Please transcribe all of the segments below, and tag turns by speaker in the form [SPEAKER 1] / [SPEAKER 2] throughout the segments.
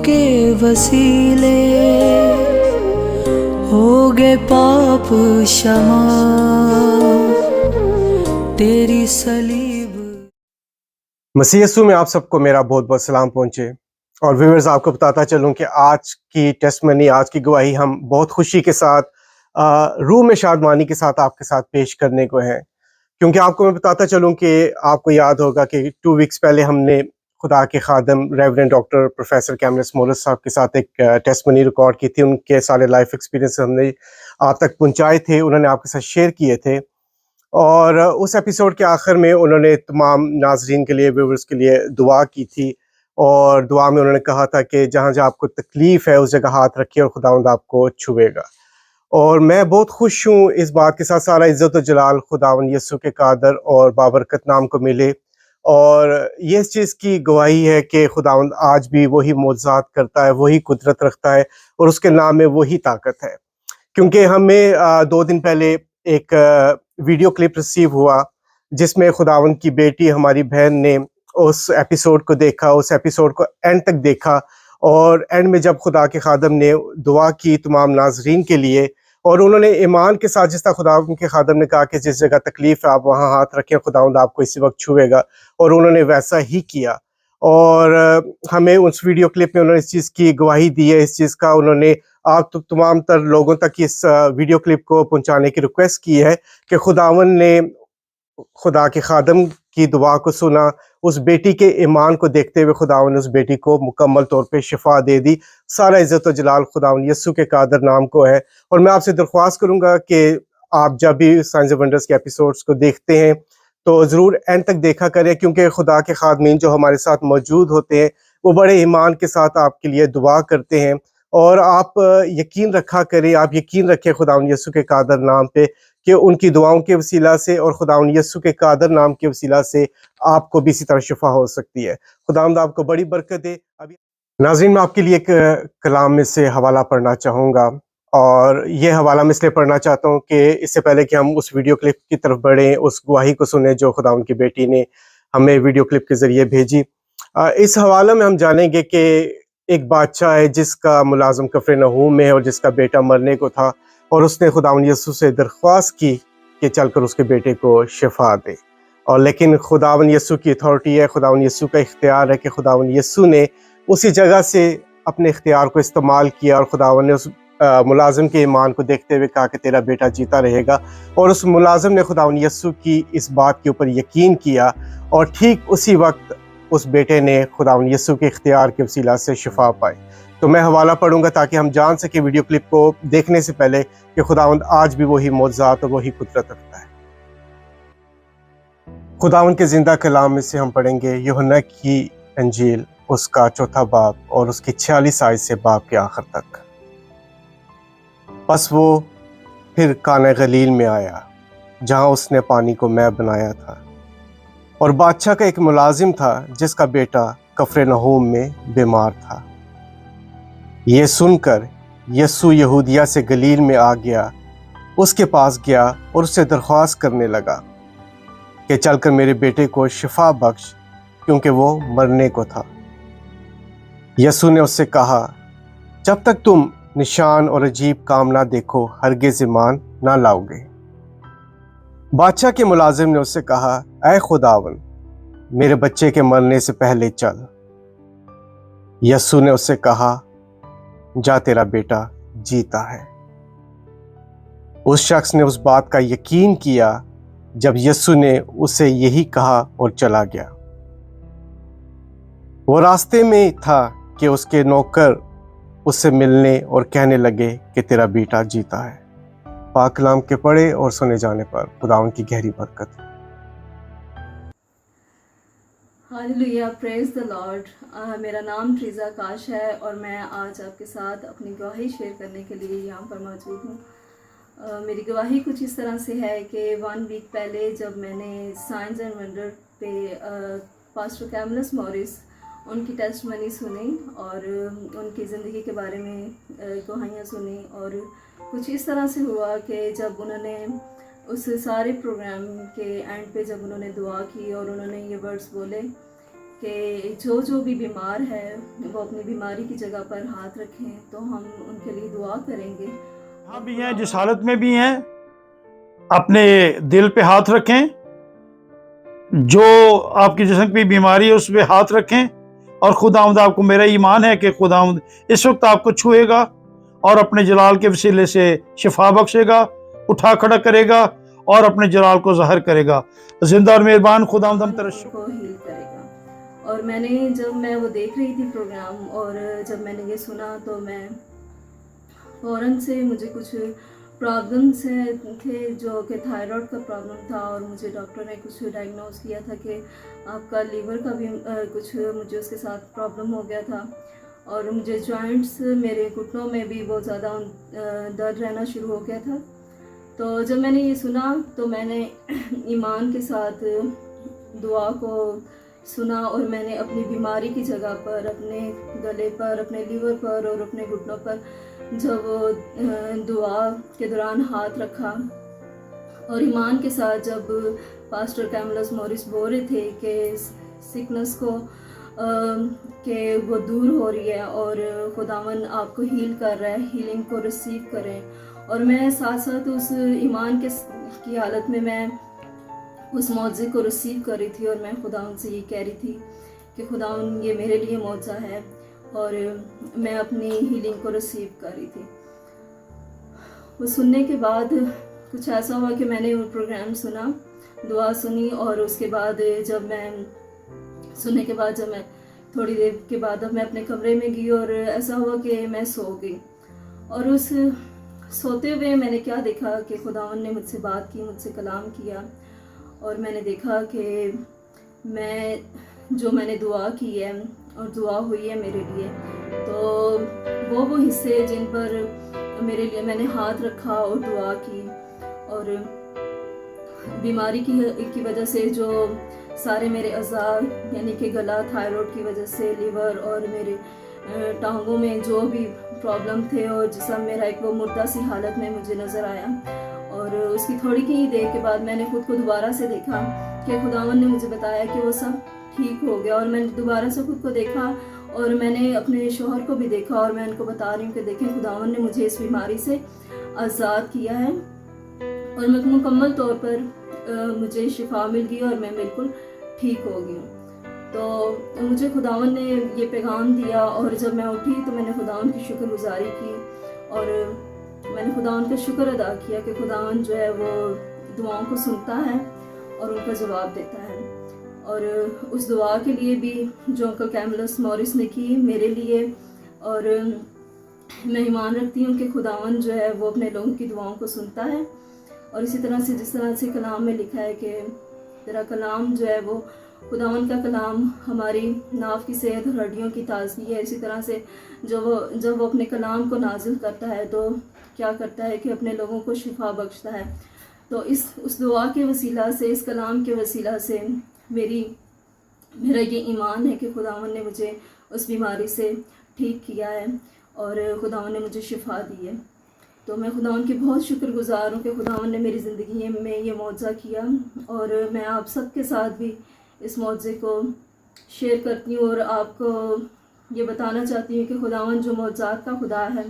[SPEAKER 1] के वसीले हो गए पाप क्षमा तेरी सलीब।
[SPEAKER 2] मसीह यीशु में आप सबको मेरा बहुत बहुत सलाम पहुंचे। और व्यूअर्स, आपको बताता चलूं कि आज की टेस्टमनी, आज की गवाही हम बहुत खुशी के साथ रूह में शादमानी के साथ आपके साथ पेश करने को है। क्योंकि आपको मैं बताता चलूं कि आपको याद होगा कि 2 वीक्स पहले हमने खुदा के खादम रेवरेंड डॉक्टर प्रोफेसर कैमरस मोरिस साहब के साथ एक टेस्टमनी रिकॉर्ड की थी। उनके सारे लाइफ एक्सपीरियंस हमने आप तक पहुंचाए थे, उन्होंने आपके साथ शेयर किए थे। और उस एपिसोड के आखिर में उन्होंने तमाम नाजरीन के लिए, व्यूअर्स के लिए दुआ की थी। और दुआ में उन्होंने कहा था कि जहाँ जहाँ आपको तकलीफ़ है उस जगह हाथ रखिए और खुदावंद आपको छुएगा। और मैं बहुत खुश हूँ इस बात के साथ, सारा इज़्ज़त और जलाल खुदावंद यीशु के कादर और बाबरकत नाम को मिले। और ये इस चीज़ की गवाही है कि खुदावंद आज भी वही मोज़ात करता है, वही कुदरत रखता है और उसके नाम में वही ताकत है। क्योंकि हमें 2 दिन पहले एक वीडियो क्लिप रिसीव हुआ जिसमें खुदावंद की बेटी हमारी बहन ने उस एपिसोड को देखा, उस एपिसोड को एंड तक देखा। और एंड में जब खुदा के खादम ने दुआ की तमाम नाजरीन के लिए, और उन्होंने ईमान के साथ, जिस तरह खुदा के खादम ने कहा कि जिस जगह तकलीफ है आप वहाँ हाथ रखें, खुदावंद आपको इसी वक्त छुएगा, और उन्होंने वैसा ही किया। और हमें उस वीडियो क्लिप में उन्होंने इस चीज़ की गवाही दी है, इस चीज़ का उन्होंने आप तो तमाम तर लोगों तक इस वीडियो क्लिप को पहुंचाने की रिक्वेस्ट की है कि खुदावंद ने खुदा के खादम की दुआ को सुना, उस बेटी के ईमान को देखते हुए खुदावंद ने उस बेटी को मुकम्मल तौर पे शिफा दे दी। सारा इज़्ज़त और जलाल खुदावंद यीशु के कादर नाम को है। और मैं आपसे दरख्वास्त करूंगा कि आप जब भी साइंस ऑफ वंडर्स के एपिसोड्स को देखते हैं तो ज़रूर एंड तक देखा करें, क्योंकि खुदा के खादमीन जो हमारे साथ मौजूद होते हैं वो बड़े ईमान के साथ आपके लिए दुआ करते हैं। और आप यकीन रखा करें, आप यकीन रखें खुदावंद यीशु के कादर नाम पे कि उनकी दुआओं के वसीला से और खुदावंद यीशु के कादर नाम के वसीला से आपको भी इसी तरह शिफा हो सकती है। खुदावंद आपको बड़ी बरकत दे। अभी नाज़रीन, मैं आपके लिए एक कलाम में से हवाला पढ़ना चाहूँगा। और ये हवाला मैं इसलिए पढ़ना चाहता हूँ कि इससे पहले कि हम उस वीडियो क्लिप की तरफ बढ़ें, उस गवाही को सुने जो खुदावंद की बेटी ने हमें वीडियो क्लिप के ज़रिए भेजी। इस हवाला में हम जानेंगे कि एक बादशाह है जिसका मुलाजिम कफरनहूम में है और जिसका बेटा मरने को था, और उसने खुदावंद यीशु से दरख्वास्त की कि चलकर उसके बेटे को शिफा दे। और लेकिन खुदावंद यीशु की अथॉरिटी है, खुदावंद यीशु का इख्तियार है कि खुदावंद यीशु ने उसी जगह से अपने इख्तियार को इस्तेमाल किया और खुदावंद ने उस मुलाजिम के ईमान को देखते हुए कहा कि तेरा बेटा जीता रहेगा। और उस मुलाजिम ने खुदावंद यीशु की इस बात के ऊपर यकीन किया, और ठीक उसी वक्त उस बेटे ने खुदावंद यीशु के इख्तियार के वसीला से शिफा पाई। तो मैं हवाला पढ़ूंगा ताकि हम जान सके वीडियो क्लिप को देखने से पहले कि खुदावंद आज भी वही मौजज़ात और वही कुदरत रखता है। खुदावंद के जिंदा कलाम में से हम पढ़ेंगे यूहन्ना की अंजील, उसका 4था बाब और उसकी 46 आयत से बाब के आखिर तक। बस वो फिर काना गलील में आया जहाँ उसने पानी को मैं बनाया था, और बादशाह का एक मुलाजिम था जिसका बेटा कफरनहूम में बीमार था। ये सुनकर यीशु यहूदिया से गलील में आ गया, उसके पास गया और उससे दरख्वास्त करने लगा कि चलकर मेरे बेटे को शिफा बख्श, क्योंकि वो मरने को था। यीशु ने उससे कहा, जब तक तुम निशान और अजीब काम ना देखो हरगिज़ ईमान ना लाओगे। बादशाह के मुलाजिम ने उससे कहा, ऐ खुदावन, मेरे बच्चे के मरने से पहले चल। यीशु ने उससे कहा, जा, तेरा बेटा जीता है। उस शख्स ने उस बात का यकीन किया जब यीशु ने उसे यही कहा और चला गया। वो रास्ते में था कि उसके नौकर उससे मिलने और कहने लगे कि तेरा बेटा जीता है। पाक कलाम के पढ़े और सुने जाने पर खुदावंद की गहरी बरकत।
[SPEAKER 3] Hallelujah, praise the Lord. मेरा नाम ट्रीज़ा काश है और मैं आज आपके साथ अपनी गवाही शेयर करने के लिए यहाँ पर मौजूद हूँ। मेरी गवाही कुछ इस तरह से है कि 1 वीक पहले जब मैंने साइंस एंड वंडर पे पास्टर कैमरस मोरिस उनकी टेस्टमनी सुनी और उनकी ज़िंदगी के बारे में गवाहियाँ सुनी, और कुछ इस तरह से हुआ कि जब उन्होंने उस सारे प्रोग्राम के एंड पे जब उन्होंने दुआ की और उन्होंने ये वर्ड्स बोले کہ جو بھی بیمار ہے وہ اپنی بیماری کی جگہ پر ہاتھ رکھیں تو ہم ان کے لیے دعا کریں گے.
[SPEAKER 4] جہاں بھی ہیں، جس حالت میں بھی ہیں، اپنے دل پہ ہاتھ رکھیں. جو آپ کی جسم پہ بیماری ہے اس پہ ہاتھ رکھیں، اور خداوند آپ کو، میرا ایمان ہے کہ خداوند اس وقت آپ کو چھوئے گا اور اپنے جلال کے وسیلے سے شفا بخشے گا، اٹھا کھڑا کرے گا اور اپنے جلال کو ظاہر کرے گا. زندہ اور مہربان خداوند، ہم تیرا
[SPEAKER 3] ان کو ہیل کرے گا. اور جب میں وہ دیکھ رہی تھی پروگرام، اور جب میں نے یہ سنا تو میں فوراً سے، مجھے کچھ پرابلمس تھے جو کہ تھائرائڈ کا پرابلم تھا، اور مجھے ڈاکٹر نے کچھ ڈائگنوز کیا تھا کہ آپ کا لیور کا بھی کچھ، مجھے اس کے ساتھ پرابلم ہو گیا تھا. اور مجھے جوائنٹس، میرے گھٹنوں میں بھی بہت زیادہ درد رہنا شروع ہو گیا تھا. تو جب میں نے یہ سنا تو میں نے ایمان کے ساتھ دعا کو سنا، اور میں نے اپنی بیماری کی جگہ پر، اپنے گلے پر، اپنے لیور پر اور اپنے گھٹنوں پر جب دعا کے دوران ہاتھ رکھا، اور ایمان کے ساتھ جب پاسٹر کیملس موریس بول رہے تھے کہ سکنس کو کہ وہ دور ہو رہی ہے اور خداوند آپ کو ہیل کر رہا ہے، ہیلنگ کو ریسیو کریں. اور میں ساتھ ساتھ اس ایمان کی حالت میں اس معجزے کو ریسیو کر رہی تھی، اور میں خداوند سے یہ کہہ رہی تھی کہ خداوند یہ میرے لیے معجزہ ہے، اور میں اپنی ہیلنگ کو ریسیو کر رہی تھی. وہ سننے کے بعد کچھ ایسا ہوا کہ میں نے وہ پروگرام سنا، دعا سنی، اور اس کے بعد جب میں تھوڑی دیر کے بعد اب میں اپنے کمرے میں گئی، اور ایسا ہوا کہ میں سو گئی. اور اس سوتے ہوئے میں نے کیا دیکھا کہ خداوند نے مجھ سے بات کی، مجھ سے کلام کیا، اور میں نے دیکھا کہ میں نے دعا کی ہے اور دعا ہوئی ہے میرے لیے، تو وہ حصے جن پر میرے لیے میں نے ہاتھ رکھا اور دعا کی، اور بیماری کی وجہ سے جو سارے میرے اعضاء، یعنی کہ گلا، تھائرائڈ کی وجہ سے، لیور اور میرے ٹانگوں میں جو بھی پرابلم تھے، اور جسم میرا ایک وہ مردہ سی حالت میں مجھے نظر آیا. اور اس کی تھوڑی کی دیر کے بعد میں نے خود کو دوبارہ سے دیکھا کہ خداوند نے مجھے بتایا کہ وہ سب ٹھیک ہو گیا. اور میں نے دوبارہ سے خود کو دیکھا، اور میں نے اپنے شوہر کو بھی دیکھا، اور میں ان کو بتا رہی ہوں کہ دیکھیں خداوند نے مجھے اس بیماری سے آزاد کیا ہے، اور میں مکمل طور پر مجھے شفا مل گئی اور میں بالکل ٹھیک ہو گئی. تو مجھے خداوند نے یہ پیغام دیا، اور جب میں اٹھی تو میں نے خداوند کی شکر گزاری کی، اور میں نے خداوند کا شکر ادا کیا کہ خداوند جو ہے وہ دعاؤں کو سنتا ہے اور ان کا جواب دیتا ہے. اور اس دعا کے لیے بھی جو انکل کیملس موریس نے کی میرے لیے، اور میں ایمان رکھتی ہوں کہ خداوند جو ہے وہ اپنے لوگوں کی دعاؤں کو سنتا ہے. اور اسی طرح سے جس طرح سے کلام میں لکھا ہے کہ تیرا کلام جو ہے وہ، خداوند کا کلام ہماری ناف کی صحت اور ہڈیوں کی تازگی ہے. اسی طرح سے جب وہ اپنے کلام کو نازل کرتا ہے تو کیا کرتا ہے کہ اپنے لوگوں کو شفا بخشتا ہے. تو اس دعا کے وسیلہ سے، اس کلام کے وسیلہ سے میرا یہ ایمان ہے کہ خداوند نے مجھے اس بیماری سے ٹھیک کیا ہے، اور خداوند نے مجھے شفا دی ہے. تو میں خداوند کی بہت شکر گزار ہوں کہ خداوند نے میری زندگی میں یہ معجزہ کیا، اور میں آپ سب کے ساتھ بھی اس معجزے کو شیئر کرتی ہوں، اور آپ کو یہ بتانا چاہتی ہوں کہ خداوند جو معجزات کا خدا ہے،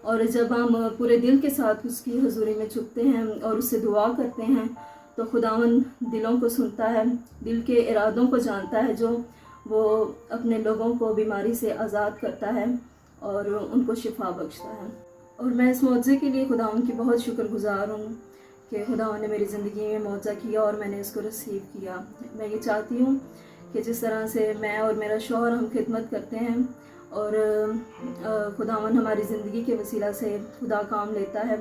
[SPEAKER 3] اور جب ہم پورے دل کے ساتھ اس کی حضوری میں جھکتے ہیں اور اس سے دعا کرتے ہیں تو خداوند دلوں کو سنتا ہے، دل کے ارادوں کو جانتا ہے، جو وہ اپنے لوگوں کو بیماری سے آزاد کرتا ہے اور ان کو شفا بخشتا ہے. اور میں اس معجزے کے لیے خداوند کی بہت شکر گزار ہوں کہ خداوند نے میری زندگی میں معجزہ کیا اور میں نے اس کو ریسیو کیا. میں یہ چاہتی ہوں کہ جس طرح سے میں اور میرا شوہر ہم خدمت کرتے ہیں اور خداوند ہماری زندگی کے وسیلہ سے خدا کام لیتا ہے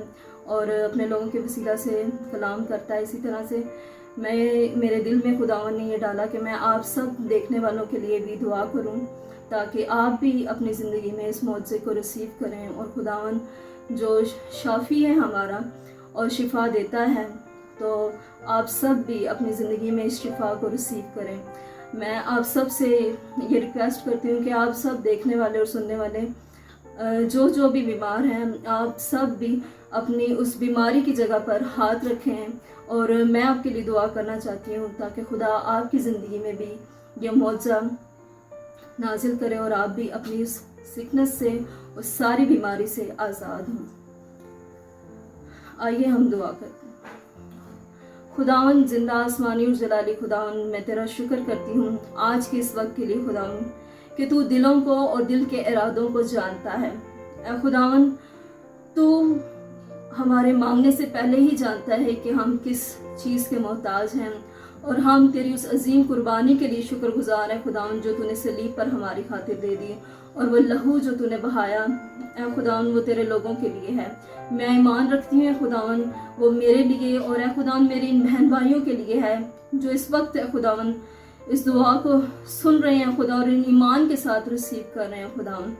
[SPEAKER 3] اور اپنے لوگوں کے وسیلہ سے کلام کرتا ہے، اسی طرح سے میرے دل میں خداوند نے یہ ڈالا کہ میں آپ سب دیکھنے والوں کے لیے بھی دعا کروں تاکہ آپ بھی اپنی زندگی میں اس معجزے کو ریسیو کریں. اور خداوند جو شافی ہے ہمارا اور شفا دیتا ہے، تو آپ سب بھی اپنی زندگی میں اس شفا کو ریسیو کریں. میں آپ سب سے یہ ریکویسٹ کرتی ہوں کہ آپ سب دیکھنے والے اور سننے والے جو بھی بیمار ہیں، آپ سب بھی اپنی اس بیماری کی جگہ پر ہاتھ رکھیں، اور میں آپ کے لیے دعا کرنا چاہتی ہوں تاکہ خدا آپ کی زندگی میں بھی یہ معجزہ नाजिल करे और आप भी अपनी उस सिकनेस से, उस सारी बीमारी से आज़ाद हों। आइए हम दुआ करते हैं। खुदावन जिंदा आसमानी और जलाली खुदावन, मैं तेरा शुक्र करती हूँ आज के इस वक्त के लिए खुदावन, कि तू दिलों को और दिल के इरादों को जानता है। ऐ खुदावन, तू हमारे मांगने से पहले ही जानता है कि हम किस चीज़ के मोहताज हैं, और हम तेरी उस अजीम कुर्बानी के लिए शुक्रगुजार हैं खुदावन, जो तूने सलीब पर हमारी खातिर दे दी, और वो लहू जो तूने बहाया ऐ खुदावन वो तेरे लोगों के लिए है। मैं ईमान रखती हूँ खुदावन वो मेरे लिए और ऐ खुदावन मेरी इन बहन भाइयों के लिए है जो इस वक्त है खुदावन इस दुआ को सुन रहे हैं खुदा, और इन ईमान के साथ रिसीव कर रहे हैं खुदावन।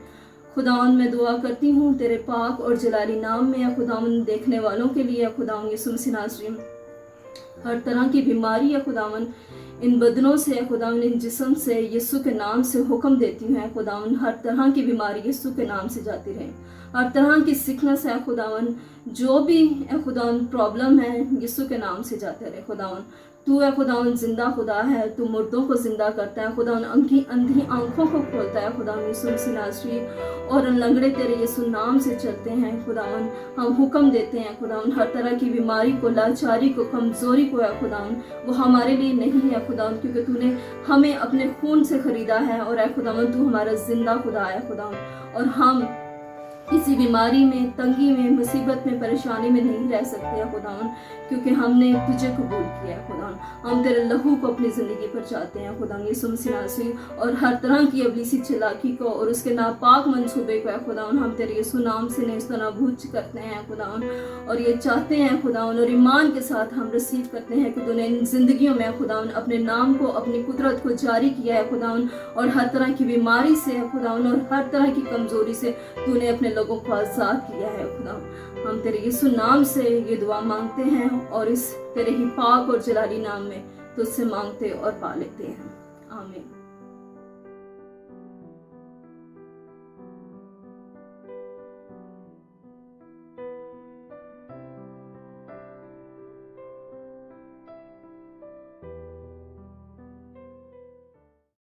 [SPEAKER 3] खुदावन मैं दुआ करती हूँ तेरे पाक और जलाली नाम में है खुदावन, देखने वालों के लिए खुदावन यीशु मसीह नाज़री, हर तरह की बीमारी है खुदावन, इन बदनों से खुदावन, इन जिस्म से यीशु के नाम से हुक्म देती हूँ खुदावन, हर तरह की बीमारी यीशु के नाम से जाती रहे, हर तरह की सिकनेस है खुदावन, जो भी है खुदावन प्रॉब्लम है यीशु के नाम से जाते रहे खुदावन। तू है खुदावन जिंदा खुदा है, तू मुर्दों को जिंदा करता है खुदावन, अंधी आंखों को खोलता है खुदावन यीशु मसीह नाज़री, और लंगड़े तेरे यीशु नाम से चलते हैं खुदावन। हम हुक्म देते हैं खुदावन, हर तरह की बीमारी को, लाचारी को, कमजोरी को है खुदावन वो हमारे लिए नहीं है खुदावन, क्योंकि तूने हमें अपने खून से खरीदा है, और है खुदावन तू हमारा जिंदा खुदा है खुदावन, और हम किसी बीमारी में, तंगी में, मुसीबत में, परेशानी में नहीं रह सकते हैं खुदावन, क्योंकि हमने तुझे कबूल किया है खुदावन। हम तेरे लहू को अपनी ज़िंदगी पर चाहते हैं खुदावन यीशु मसीह नाज़री, और हर तरह की अबलीसी चालाकी को और उसके नापाक मंसूबे को है खुदावन हम तेरे यीशु नाम से नेस्तनाबूद करते हैं खुदावन, और ये चाहते हैं खुदावन और ईमान के साथ हम रिसीव करते हैं कि तूने इन जिंदगियों में खुदावन अपने नाम को, अपनी कुदरत को जारी किया है खुदावन, और हर तरह की बीमारी से है खुदावन और हर तरह की कमजोरी से तूने अपने लोगों को आज़ाद किया है खुदा। हम तेरे यीशु नाम से ये दुआ मांगते हैं और इस तेरे ही पाक और जलाली नाम में तुझसे मांगते और पा लेते हैं। आमीन।